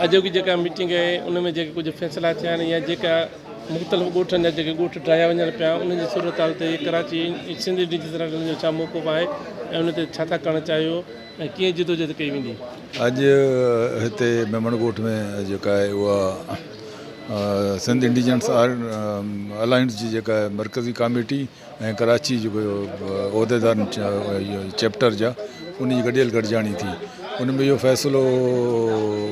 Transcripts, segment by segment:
अॼु की जेका मीटिंग आहे उन में जेके कुझु फ़ैसिला थिया आहिनि या जेका मुख़्तलिफ़ ॻोठनि जा जेके ॻोठ ठाहिया वञनि पिया उन जी सूरत हाल ते कराची सिंध डिजिटल जो छा मौक़ो आहे ऐं उन ते छा था करणु चाहियो ऐं कीअं जिदोजहद कई वेंदी। अॼु हिते मेमण ॻोठ में जेका आहे उहा सिंध इंडिजन्स अलायंस जी जेका आहे मरकज़ी कमेटी ऐं कराची जेको उहिदेदारनि चैप्टर जा उन जी गॾियल गॾिजाणी थी। उन में इहो फ़ैसिलो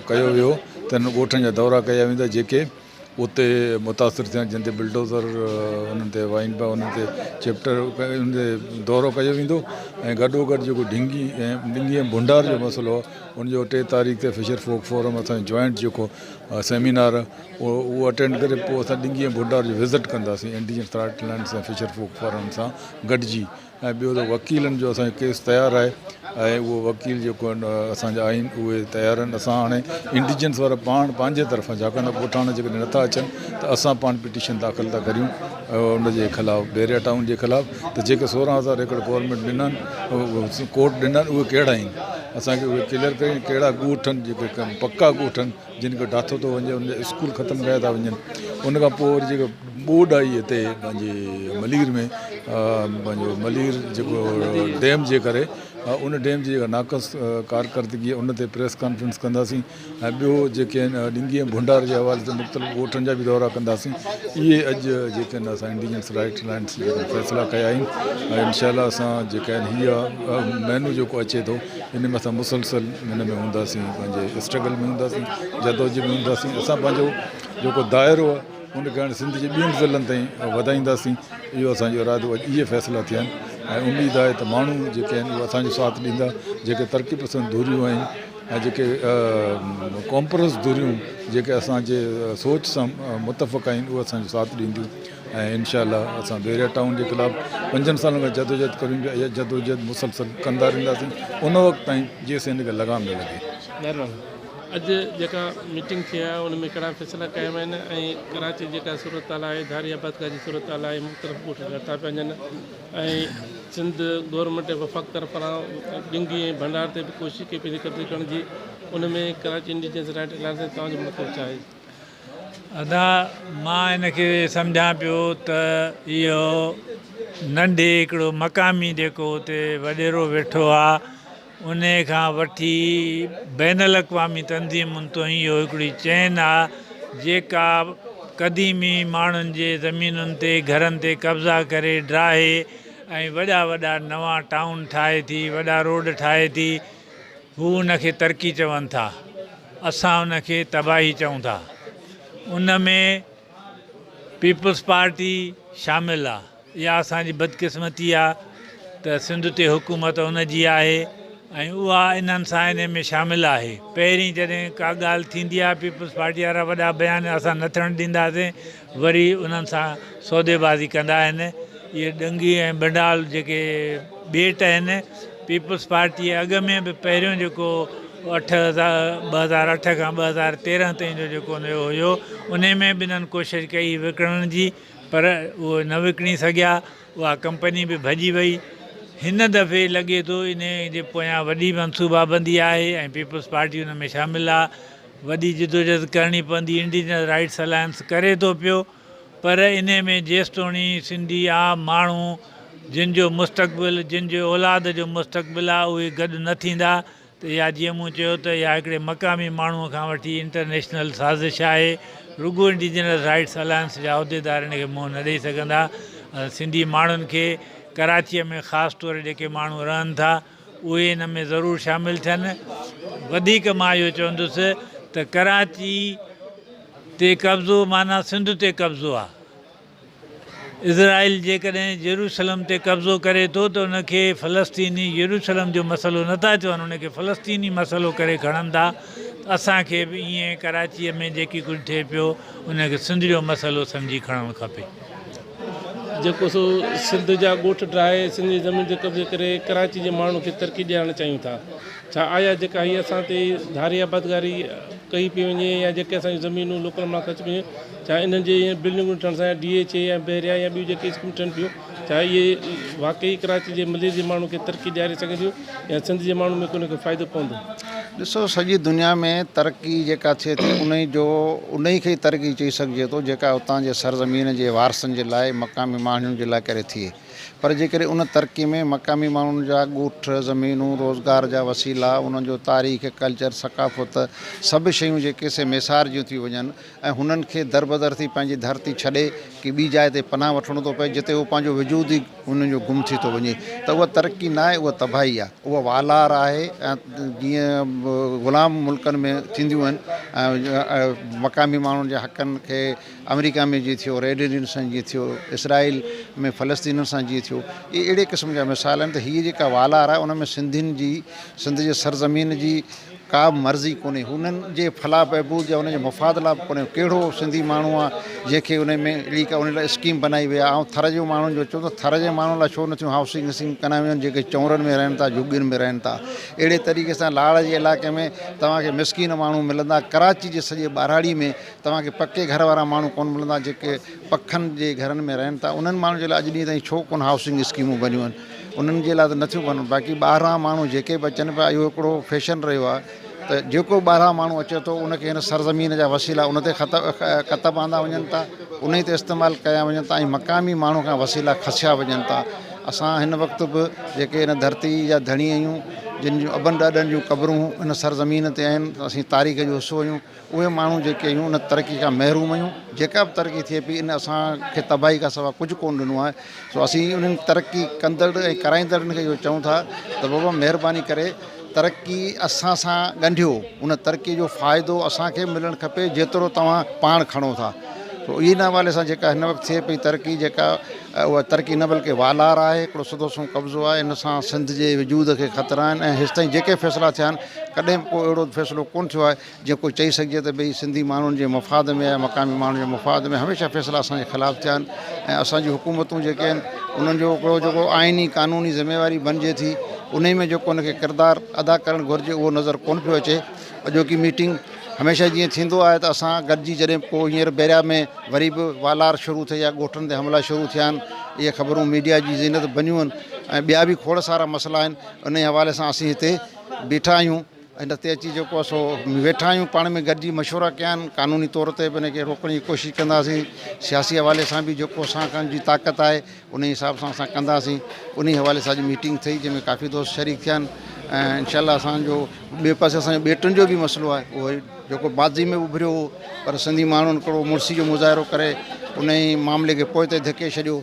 कयो वियो त हिन ॻोठनि जा दौरा कया वेंदा जेके उते मुतासिर थिया जिन ते बिल्डोज़र उन्हनि ते वाइन पिया उन्हनि ते चैप्टर उन ते दौरो कयो वेंदो ऐं गॾोगॾु जेको ढिंगी ऐं भुंडार जो मसइलो आहे उनजो 3 तारीख़ ते फिशर फोक फोरम असांजो जॉइंट जेको सेमिनार उहो अटेंड करे पोइ असां ढिंगी ऐं भुंडार जो विज़िट कंदासीं इंडिजन लैंड्स ऐं फिशर फोक फोरम सां गॾिजी। ऐं ॿियो त वकीलनि जो असांजो केस तयारु आहे ऐं उहो वकील जेको असांजा आहिनि उहे तयारु आहिनि। असां हाणे इंडिजन्स वारा पाण पंहिंजे तरफ़ां छाकाणि त ॻोठाणा जेकॾहिं नथा अचनि त असां पाण पिटीशन दाख़िल था करियूं उनजे ख़िलाफ़ु बैरिया टाउन जे ख़िलाफ़ु त जेके 16,000 एकड़ गवर्नमेंट ॾिना आहिनि कोर्ट ॾिना आहिनि उहे कहिड़ा आहिनि असांखे उहे क्लियर कयूं कहिड़ा ॻोठ आहिनि जेके पक्का ॻोठ आहिनि जिन खे ढाथो थो वञे उन स्कूल ख़तमु कया था वञनि। उन खां पोइ वरी जेको ॿोॾ आई हिते पंहिंजे मलीर में पंहिंजो मलीर जेको डैम जे करे उन डैम जी जेका नाक़स कारकर्दगी आहे उन ते प्रेस कॉन्फ्रेंस कंदासीं ऐं ॿियो जेके आहिनि ढिंगी ऐं भुंडार जे हवाले सां मुख़्तलिफ़ ॻोठनि जा बि दौरा कंदासीं। इहे अॼु जेके आहिनि असां इंडिजन्स राइट लैंड्स जेके फ़ैसिला कया आहिनि ऐं इनशाला असां जेके आहिनि हीअ महीनो जेको अचे थो इन में असां मुसलसल हिन में हूंदासीं पंहिंजे स्ट्रगल में हूंदासीं जदोजहद में हूंदासीं। असां पंहिंजो जेको दाइरो आहे उनखे हाणे सिंध जे ॿियनि ज़िलनि ताईं वधाईंदासीं इहो असांजो इरादो आहे। इहे फ़ैसिला थिया आहिनि ऐं उमेदु आहे त माण्हू जेके आहिनि उहे असांजो साथ ॾींदा जेके तरक़ी पसंदि धुरियूं आहिनि ऐं जेके कॉम्प्रोमाइज़ धुरियूं जेके असांजे सोच सां मुतफ़क़ आहिनि उहे असांजो साथ ॾींदियूं ऐं इनशाला असां बैरिया टाउन जे ख़िलाफ़ु 5 सालनि खां जदोजहद करियूं पिया इहा जदोजहद मुसलसल कंदा रहंदासीं उन वक़्तु ताईं जेसि हिनखे लॻाम न लॻे। अॼु जेका मीटिंग थी आहे उन में कहिड़ा फ़ैसिला कया विया आहिनि ऐं कराची जेका सूरत हाल आहे धारियाबाद जी सूरत हाल आहे मुख़्तलिफ़ ॻोठ नथा पिया वञनि ऐं सिंध गवर्नमेंट वफ़ाक़ तरफ़ां ढिंगी ऐं भंडार ते बि कोशिशि कई पई कब्ज़े करण जी उन में कराची इंडिजन्स राइट अलायंस तव्हांजो मतिलबु छा आहे? अदा मां हिनखे सम्झां पियो त इहो नंढे हिकिड़ो मक़ामी जेको हुते वॾेरो वेठो आहे उन खां वठी बैन अल-अक़वामी तंज़ीमुनि ताईं इहो हिकिड़ी चैन आहे जेका क़दीमी माण्हुनि जे ज़मीनुनि ते घरनि ते कब्ज़ा करे ड्राहे ऐं वॾा वॾा नवां टाउन ठाहे थी वॾा रोड ठाहे थी हू उनखे तरक़ी चवनि था असां उनखे तबाही चऊं था। उन में पीपल्स पार्टी शामिलु आहे। इहा असांजी बदकिस्मती आहे त सिंध ते हुकूमत उनजी आहे ऐं उहा इन्हनि सां इन में शामिलु आहे। पहिरीं जॾहिं का ॻाल्हि थींदी आहे पीपल्स पार्टी वारा वॾा बयान असां न थियणु ॾींदासीं वरी उन्हनि सां सौदेबाज़ी कंदा आहिनि। इहे ढिंगी ऐं भंडार जेके ॿेट आहिनि पीपल्स पार्टी अॻ में बि पहिरियों जेको 2008 खां 2013 ताईं जो जेको हुयो उन में बि इन्हनि कोशिशि कई विकिणण जी पर उहो न विकिणी सघिया उहा कंपनी बि भॼी वई। हिन दफ़े लॻे थो इन जे पोयां वॾी मनसूबाबंदी आहे ऐं पीपल्स पार्टी उन में शामिलु आहे। वॾी जिदोजहद करणी पवंदी इंडिजन राइट्स अलायंस करे थो पियो पर इन में जेसितोणी सिंधी आम माण्हू जिन जो मुस्तक़बिल जिन जो औलाद जो मुस्तक़बिल आहे उहे गॾु न थींदा त इहा जीअं मूं चयो त इहा हिकिड़े मक़ामी माण्हूअ खां वठी इंटरनेशनल साज़िश आहे। रुगो इंडिजन राइट्स अलायंस जा उहिदेदार इनखे मुंहुं न ॾेई सघंदा। सिंधी माण्हुनि खे कराचीअ में ख़ासि तौरु जेके माण्हू रहनि था उहे इन में ज़रूरु शामिलु थियनि। वधीक मां इहो चवंदुसि त कराची ते कब्ज़ो माना सिंध ते कब्ज़ो आहे। इज़राइल जेकॾहिं यरूशलम ते कब्ज़ो करे थो त उनखे फ़लस्तीनी यरूशलम जो मसइलो नथा चवनि उनखे फ़लस्तीनी मसइलो करे खणनि था। असांखे बि ईअं कराचीअ में जेकी कुझु थिए पियो उनखे सिंध जो मसइलो सम्झी खणणु खपे। जेको सो सिंध जा ॻोठ ठाहे सिंध जी ज़मीन ते कब्ज़े करे कराची जे माण्हू खे तरक़ी ॾियणु चाहियूं था। छा आया जेका हीअ असां ते धारियाबादगारी कई पई वञे या जेके असांजी ज़मीनूं लोकल मां ख़र्च पियूं छा इन्हनि जे बिल्डिंगूं ठहण सां DH या बैरिया या ॿियूं जेके स्कीमूं ठहनि पियूं छा इहे वाक़ई कराची जे मलीर जे माण्हू खे तरक़ी ॾियारे सघंदियूं या सिंध जे माण्हू में को फ़ाइदो पवंदो? ॾिसो सॼी दुनिया में तरक़ी जेका थिए थी उन ई खे ई तरक़ी चई सघिजे थो जेका उतां जे सरज़मीन जे वारसनि जे लाइ मक़ामी माण्हुनि जे लाइ करे थिए। पर जेकॾहिं उन तरक़ी में मक़ामी माण्हुनि जा ॻोठ ज़मीनूं रोज़गार जा वसीला उन्हनि जो तारीख़ कल्चर सक़ाफ़त सभु शयूं जेके से मेसार जूं थी वञनि ऐं हुननि खे दरबदर थी पंहिंजी धरती छॾे की ॿी जाइ ते पनाह वठिणो थो पए जिते उहो पंहिंजो वजूद ई उन्हनि जो गुम थी थो वञे त उहा तरक़ी न आहे, उहा तबाही आहे, उहा वालार आहे। ऐं जीअं ग़ुलाम मुल्कनि में थींदियूं आहिनि ऐं मक़ामी माण्हुनि जे हक़नि खे अमेरिका में जीअं थियो, रेड इंडियन सां जीअं थियो, इसराइल में फ़लस्तीन सां जीअं थियो, इहे अहिड़े क़िस्म जा मिसाल आहिनि। त हीअ जेका वालार आहे उन में सिंध जे सरज़मीन जी का बि मर्ज़ी कोन्हे, हुननि जे फलाह बहबूद या उनजे मुफ़ाद लाइ कोन्हे। कहिड़ो सिंधी माण्हू आहे जंहिंखे उन में अहिड़ी का उन लाइ स्कीम बनाई वई आहे। ऐं थर जे माण्हुनि जो चओ त थर जे माण्हुनि लाइ छो नथियूं हाउसिंग कंदा वञनि जेके चौरनि में रहनि था, झुगियुनि में रहनि था। अहिड़े तरीक़े सां लाड़ जे इलाइक़े में तव्हांखे मिसकीन माण्हू मिलंदा। कराची जे सॼे ॿाराड़ी में तव्हांखे पके घर वारा माण्हू कोन मिलंदा जेके पखनि जे घरनि में रहनि था। उन्हनि माण्हुनि जे लाइ अॼु ॾींहं ताईं छो कोन हाउसिंग स्कीमूं बनियूं आहिनि, उन्हनि जे लाइ त नथियूं बननि। बाक़ी ॿाहिरां माण्हू जेके बि अचनि पिया, इहो हिकिड़ो फैशन रहियो आहे त जेको ॿाहिरां माण्हू अचे थो उनखे हिन सरज़मीन जा वसीला उन ते ख़तमु आंदा वञनि था, उन ई ते इस्तेमालु कया वञनि था ऐं मक़ामी माण्हू खां वसीला खसिया वञनि था। असां हिन वक़्तु बि जेके हिन धरती जा धणी आहियूं, जिन जूं अबनि ॾाॾनि जूं क़बरूं हिन सरज़मीन ते आहिनि, असीं तारीख़ जो हिसो आहियूं। उहे माण्हू जेके आहियूं उन तरक़ी खां महरूम आहियूं। जेका बि तरक़ी थिए पई इन असांखे तबाही खां सवाइ कुझु कोन ॾिनो आहे। सो असीं उन्हनि तरक़ी कंदड़ ऐं कराईंदड़नि खे इहो चऊं था त बाबा महिरबानी करे तरक़ी असां सां ॻंढियो, उन तरक़ी जो फ़ाइदो असांखे मिलणु खपे जेतिरो तव्हां पाण खणो था। तो इन हवाले सां जेका हिन वक़्तु थिए पई तरक़ी, जेका उहा तरक़ी न बल्कि वालार आहे, हिकिड़ो सिधो सो कब्ज़ो आहे। इन सां सिंध जे वजूद खे ख़तरा आहिनि ऐं हेसि ताईं जेके फ़ैसिला थिया आहिनि कॾहिं को अहिड़ो फ़ैसिलो कोन थियो आहे जेको चई सघिजे त भई सिंधी माण्हुनि जे मुफ़ाद में आहे, मक़ामी माण्हुनि जे मुफ़ाद में। हमेशह फ़ैसिला असांजे ख़िलाफ़ु थिया आहिनि ऐं असांजी हुकूमतूं जेके आहिनि उन्हनि जो हिकिड़ो जेको आइनी क़ानूनी ज़िम्मेवारी बणिजे थी, उन में जेको उनखे किरदारु अदा करणु घुरिजे उहो नज़र कोन पियो अचे। अॼोकी मीटिंग हमेशह जीअं थींदो आहे त असां गॾिजी जॾहिं पोइ हींअर बैरिया में वरी बि वालार शुरू थिए या ॻोठनि ते हमला शुरू थिया आहिनि, इहे ख़बरूं मीडिया जी ज़ीनत बनियूं आहिनि ऐं ॿिया बि खोड़ सारा मसइला आहिनि। उन हवाले सां असीं हिते बीठा आहियूं, हिन ते अची जेको आहे सो वेठा आहियूं, पाण में गॾिजी मशवरा कया आहिनि। क़ानूनी तौर ते बि हिनखे रोकण जी कोशिशि कंदासीं, सियासी हवाले सां बि जेको असांजी ताक़त आहे उन हिसाब सां असां कंदासीं। उन हवाले सां अॼु मीटिंग थी जंहिंमें काफ़ी दोस्त शरीक थिया आहिनि ऐं इनशाला असांजो ॿिए पासे असांजे ॿेटनि जो बि मसइलो आहे, उहो जेको माज़ी में उभरियो हो पर सिंधी माण्हुनि हिकिड़ो मुड़सी जो मुज़ाहिरो करे उन ई मामले खे पोइ ते धिके छॾियो।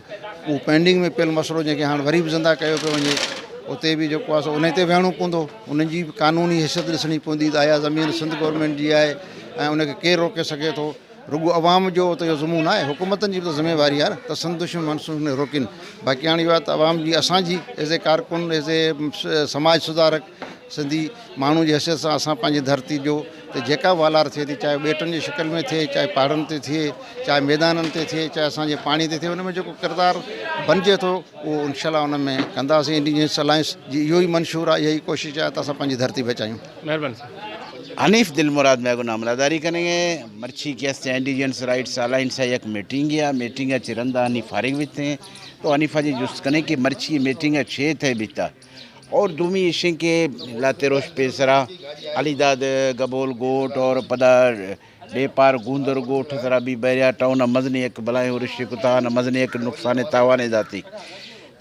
उहो पेंडिंग में पियल मसइलो जंहिंखे हाणे वरी बि ज़िंदा कयो पियो वञे, उते बि जेको आहे सो उन ते विहणो पवंदो, उन्हनि जी बि क़ानूनी हैसियत ॾिसणी पवंदी त आया ज़मीन सिंध गवर्नमेंट जी आहे ऐं उनखे केरु रोके सघे थो। रुॻो अवाम जो त इहो ज़ुमून आहे, हुकूमतनि जी बि त ज़िम्मेवारी आहे त संदुश मनसूख ने रोकिन। बाक़ी हाणे इहा त अवाम जी असांजी एज़ ए कारकुन, एज़ ए समाज सुधारक सिंधी माण्हू जी हैसियत सां असां पंहिंजी धरती जो त जेका वालार थिए थी, चाहे ॿेटनि जी शिकिल में थिए, चाहे पहाड़नि ते थिए, चाहे मैदाननि ते थिए, चाहे असांजे पाणी ते थिए, उन में जेको किरदारु बणिजे थो उहो इनशाला उन में कंदासीं। इंडिजिनियस अलायंस जी इहो ई मंशूर आहे, इहा ई कोशिशि आहे त असां पंहिंजी धरती बचायूं। मेहरबानी। हनीफ दिलमुराद मैं नामलादारी करेंगे। मर्ची के इंडिजिनस राइट्स अलायंस है एक मीटिंग है, मीटिंग चिरंदा हनी फारिग भी थे तो हनीफा जी जुस्त करें कि मर्ची मीटिंग छे थे बीता और दूमी इशे के लातेरोश पेसरा अलीदाद गबोल गोट और पदार बेपार गूंदर गोठ जरा भी बैरिया टाउन मजनी एक बलाए उर्शी कुतान मजनी एक नुकसान तावाने जाती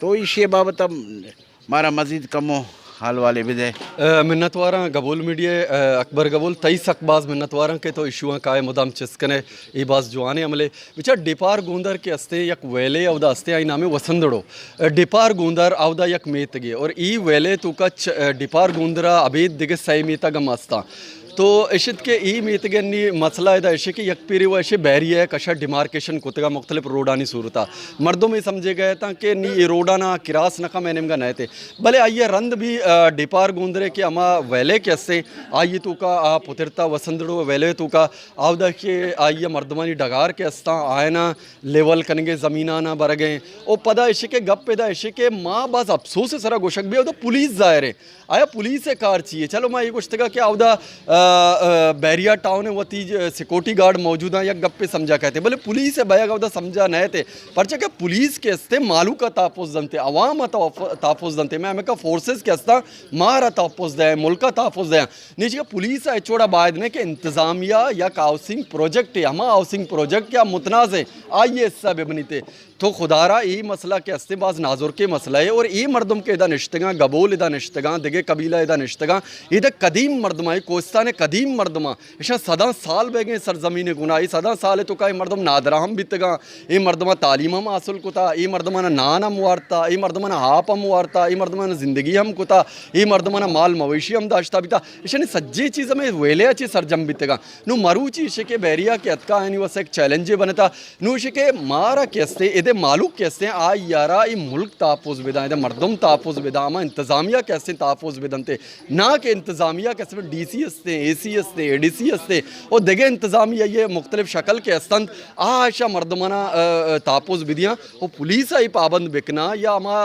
तो इशे बाबत मारा मजीद कमो हाल वाले विदे मिन्नतवारा गबूल मीडिया अकबर गबूल तई सकबाज मिन्नतवारा के तो इशुआ काय मुदाम चिस्कने ई बास जुआने अमले विचा डिपार गुंदर के अस्ते यक वेले अवदा अस्ते आई नामे वसंदड़ो डिपार गुंदर अवदा यक मेतगे और ई वेले तू कच डिपार गुंदरा अबीद दिगे सैमीता गमस्ता तो इशित के ई मीतगनी मसला है इशे कि यक पीरी वो इशे बैरी है कशा डिमार्केशन कुतगा मुख्तलिफ रोडानी सूरता मर्दों में समझे गए था कि नी रोडाना किरास नखा मैंने का नए थे भले आइए रंद भी डिपार गुंदरे के अमा वेले के अस्से आइए तू का पुतिरता वसंदड़ो वेले तू का आवदा के आइए मर्दमानी डगार के अस्ता आयना लेवल करेंगे ज़मीना ना बर गए ओ पदा इशे के गप पैदा इशे के माँ बाज अफसोस सरा गोशक भी तो पुलिस जाहिर है आया पुलिस से कार चाहिए चलो मैं ये कुछ तक कि आवदा बैरिया टाउन है वती सिक्योरिटी गार्ड मौजूद हैं या गप्पे समझा कहते बोले पुलिस है भैया का समझा नए थे पर क्या पुलिस के हस्ते मालू का ताफुज दंते अवाम ताफुज दंते मैं हमें का फोर्सेस के हस्ता मारा ताफुज दे मुल्क का ताफुज दे नीचे पुलिस है छोड़ा बाद ने कि इंतजामिया या हाउसिंग प्रोजेक्ट है हम हाउसिंग प्रोजेक्ट क्या मुतनाज़ है आइए इससे बेबनीते तो खुदारा ये मसला के हस्ते बाज नाजुर के मसला है और ये मर्दम के इदा निश्तगा गबोल इदा निश्तगा दिगे कबीला इदा निश्तगा इधर कदीम मर्दमा है कोस्तान कदीम मर्दमा इशा सदा साल बेगे सरजमीन गुनाई सदा साल है तो का मर्दम नादराम बितगा ये मर्दमा तालीम हम हासिल कुता ये मर्दमा नान हम वारता ये मर्दमा हाप हम वारता ये मर्दमा जिंदगी हम कुता ये मर्दमा माल मवेशी हम दाश्ता बिता इशा सज्जे चीज़ में वेले अच्छे सरजम बितगा नु मरूची इशे के बैरिया के अतका है वस एक चैलेंज बनता नु इशे के मारा कैसे इधे मालूक कैसे आ यारा ये मुल्क ताफुज बिदा इधे मर्दम ताफुज बिदा आमा इंतजामिया कैसे ताफुज बिदनते ना के इंतजामिया कैसे DC हस्ते AC हस्ते ADC हस्ते और देगे इंतजामिया ये मुख्तलिफ शक्ल के हस्तंद आशा मर्दमाना ताफुज बिदियाँ और पुलिस आई पाबंद बिकना या आमा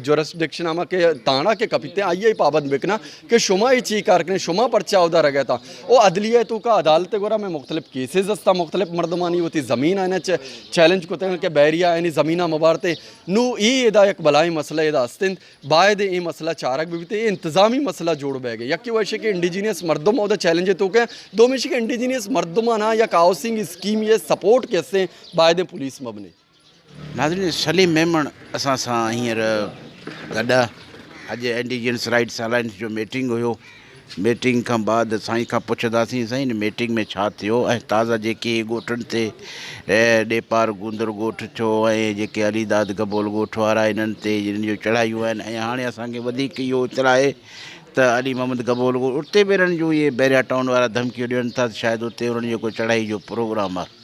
जुरिस्डिक्शन आमा के ताना के कपिते आइए पाबंद बिकना कि शुमा ही ची कारकने शुमा पर्चा उदा रह गया था वो अदलिया तो का अदालत गोरा में मुख्तलिफ केसेस हस्ता मुख्तलिफ मर्दमानी होती ज़मीन आने चैलेंज को के बैरिया यानी ज़मीना मुबारते नु ये इदा एक बलाई मसला इदा अस्तिंद बायद ये मसला चारक बीते इंतजामी मसला जोड़ बह गए यकी वैसे के इंडिजीनियस मर्दम और चैलेंज तो क्या दो में के इंडिजीनियस मर्दमा ना या हाउसिंग स्कीम ये सपोर्ट कैसे बायद पुलिस मबने नाज़रीन सलीम मेमन असां सां हींअर गॾु अॼु इंडिजिनस राइट्स अलायंस जो मीटिंग हुयो मीटिंग खां बाद साईं खां पुछंदासीं साईं हिन मीटिंग में छा थियो ऐं ताज़ा जेके ॻोठनि ते ॾेपार गुंदर ॻोठ थियो ऐं जेके अलीदाद गबोल ॻोठ वारा इन्हनि ते जिन जो चढ़ायूं आहिनि ऐं हाणे असांखे वधीक इहो इतला आहे त अली मोहम्मद गबोल ॻोठ उते बि इन्हनि जो इहे बैरिया टाउन वारा धमकियूं ॾियनि था शायदि उते उन्हनि जो कोई चढ़ाई जो प्रोग्राम आहे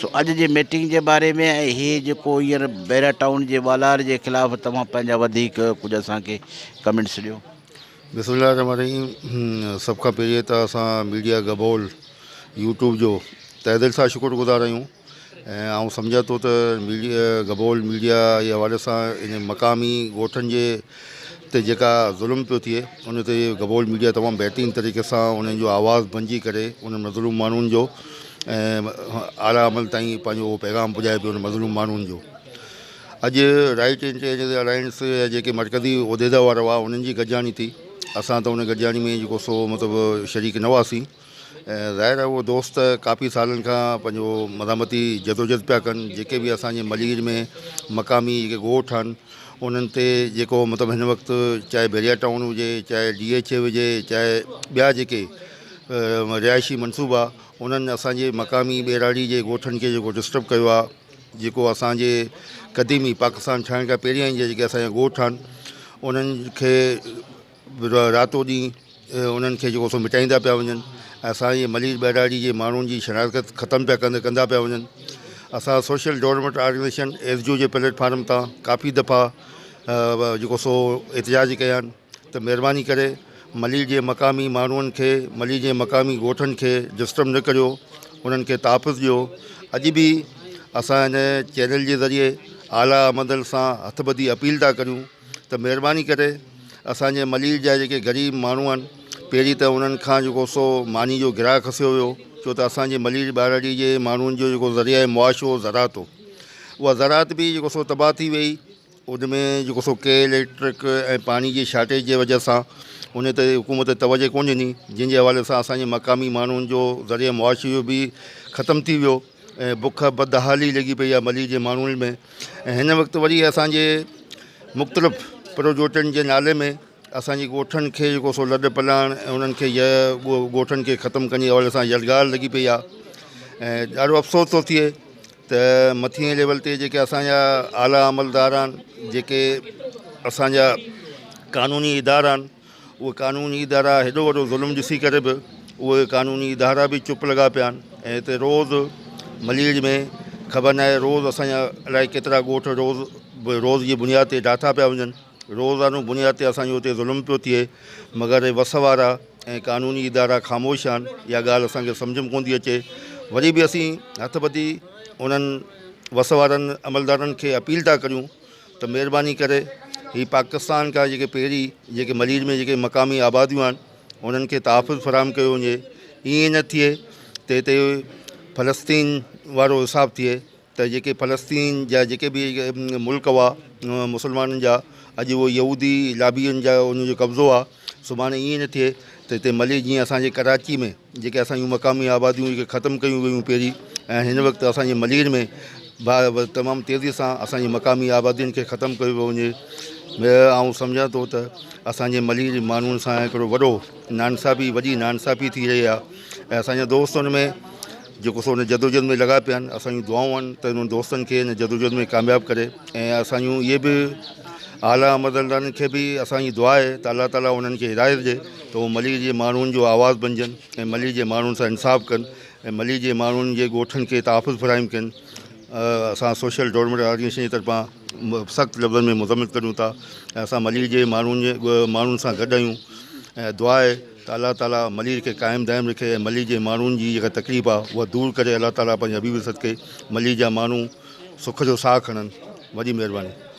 सो अॼु जे मीटिंग जे बारे में ऐं इहे जेको हींअर बैरिया टाउन जे वालार जे ख़िलाफ़ु तव्हां पंहिंजा वधीक कुझु असांखे कमेंट्स ॾियो बिस्मिल्लाह रहमान रहीम सब खां पहिरीं त असां मीडिया गबोल यूट्यूब जो तहे दिल सां शुक्रगुज़ार आहियूं ऐं आउं सम्झां थो त मीडिया गबोल मीडिया जे हवाले सां इन मक़ामी ॻोठनि जे ते जेका ज़ुल्म पियो थिए उन ते गबोल मीडिया तमामु बहितरीन तरीक़े सां उन्हनि जो आवाज़ु बणिजी करे उन मज़लूम माण्हुनि जो ऐं आला अमल ताईं पंहिंजो पैगाम पुॼाए पियो उन मज़लूम माण्हुनि जो अॼु राइट इंटेलिजेंस अलायंस जेके मरकज़ी उहिदेदार वारा हुआ उन्हनि जी गॾिजाणी थी असां त उन गॾिजाणी में जेको सो मतिलबु शरीक न हुआसीं ऐं ज़ाहिर आहे उहो दोस्त काफ़ी सालनि खां पंहिंजो मज़ामती जदोजहद पिया कनि जेके बि असांजे मलीर में मक़ामी जेके ॻोठ आहिनि उन्हनि ते जेको मतिलबु हिन वक़्तु चाहे बैरिया टाउन हुजे चाहे DHA हुजे चाहे ॿिया जेके रिहाइशी मनसूबा उन्हनि असांजे मक़ामी ॿेराड़ी जे ॻोठनि खे जेको डिस्टर्ब कयो आहे जेको असांजे क़दीमी पाकिस्तान ठहण खां पहिरियां जा जेके असांजा ॻोठ आहिनि उन्हनि खे रातो ॾींहुं उन्हनि खे जेको सो मिटाईंदा पिया वञनि असांजे मलीर बैराड़ी जे माण्हुनि जी शनाख़त ख़तमु पिया कंदा पिया वञनि असां सोशल डेवलपमेंट ऑर्गेनाइजेशन SGO जे प्लेटफार्म तां काफ़ी दफ़ा जेको सो एतिजाज कया आहिनि त महिरबानी करे मलीर जे मक़ामी माण्हुनि खे मलीर जे मक़ामी ॻोठनि खे डिस्टर्ब न करियो उन्हनि खे ताफ़ुज़ ॾियो अॼु बि असां हिन चैनल जे ज़रिए आला अमदल सां हथ ॿधी अपील था करियूं त महिरबानी करे असांजे मलीर जा जेके ग़रीब माण्हू आहिनि पहिरीं त उन्हनि खां जेको सो मानी जो गिराह खसियो हुयो छो त असांजे मलीर बैराड़ी जे माण्हुनि जो जेको ज़रिया मुआशो ज़रात हो उहा ज़रात बि जेको सो तबाह थी वई उनमें जेको सो के इलेक्ट्रिक ऐं पाणी जी शार्टेज जे वजह सां उन ते हुकूमत तवजो कोन ॾिनी जंहिंजे हवाले सां असांजे मक़ामी माण्हुनि जो ज़रिया मुआशो बि ख़तमु थी वियो ऐं बुख बदहाली लॻी पई आहे मलीर जे माण्हुनि में ऐं हिन वक़्तु वरी असांजे मुख़्तलिफ़ प्रोजेक्टनि जे नाले में असांजे ॻोठनि खे जेको सो लॾ पलाण ऐं उन्हनि खे ॻोठनि खे ख़तमु करण जे हवाले सां यलगार लॻी पई आहे ऐं ॾाढो अफ़सोस थो थिए त मथिएं लेवल ते जेके असांजा आला अमलदार आहिनि जेके असांजा क़ानूनी इदारा आहिनि उहे क़ानूनी इदारा हेॾो वॾो ज़ुल्म ॾिसी करे बि उहे क़ानूनी इदारा बि चुप लॻा पिया आहिनि ऐं हिते रोज़ु मलीर में ख़बर न आहे रोज़ु असांजा अलाए केतिरा ॻोठ रोज़ जी बुनियाद ते ढाठा पिया वञनि रोज़ानो बुनियाद ते असांजो हुते ज़ुल्म पियो थिए मगर वस वारा ऐं क़ानूनी इदारा ख़ामोश आहिनि इहा ॻाल्हि असांखे सम्झ में कोन थी अचे वरी बि असीं हथ ॿधी उन्हनि वस वारनि अमलदारनि खे अपील था करियूं त महिरबानी करे हीअ पाकिस्तान खां जेके पहिरीं जेके मलीर में जेके मक़ामी आबादियूं आहिनि उन्हनि खे तहफ़ुज़ फ़राहम कयो वञे ईअं न थिए त हिते फ़लस्तीन वारो हिसाबु थिए त जेके फ़लस्तीन जा जेके बि मुल्क हुआ मुस्लमाननि जा, अॼु उहो यहूदी लाबियुनि जा उनजो कब्ज़ो आहे। सुभाणे ईअं न थिए त हिते मली जीअं असांजे कराची में जेके असांजूं मक़ामी आबादियूं जेके ख़तमु कयूं वियूं पहिरीं, ऐं हिन वक़्तु असांजे मलीर में तमामु तेज़ीअ सां असांजी मक़ामी आबादियुनि खे ख़तमु कयो पियो वञे। आउं सम्झां थो त असांजे मलीर माण्हुनि सां हिकिड़ो वॾो वॾी नाइंसाफ़ी थी रही आहे। ऐं असांजा दोस्त हुन में जेको सो हुन जदोजहद में लॻा पिया आहिनि, असांजूं दुआऊं आहिनि त उन्हनि दोस्तनि खे हिन जदोजहद में कामयाबु करे। ऐं असांजूं इहे बि आला अमलदारनि खे बि असांजी दुआ आहे त अलाह ताला उन्हनि खे हिदायत ॾिए त उहे मलीर जे माण्हुनि जो आवाज़ु बणिजनि ऐं मलीर जे माण्हुनि सां इंसाफ़ु कनि ऐं मलीर जे माण्हुनि जे ॻोठनि खे तहफ़ुज़ फ़राहिम कनि। असां सोशल डेवलपमेंट ऑर्गेनाइजेशन जी तरफ़ां सख़्तु लफ़्ज़नि में मुज़म्मित करूं था ऐं असां मलीर जे माण्हुनि सां गॾु आहियूं ऐं दुआ आहे त अलाह ताला मलीर खे क़ाइमु दाइमु रखे ऐं मलीर जे माण्हुनि जी जेका तकलीफ़ आहे उहा दूरि करे। अलाह ताला पंहिंजे हबीब सदके मलीर जा माण्हू सुख जो साहु खणनि। वॾी महिरबानी।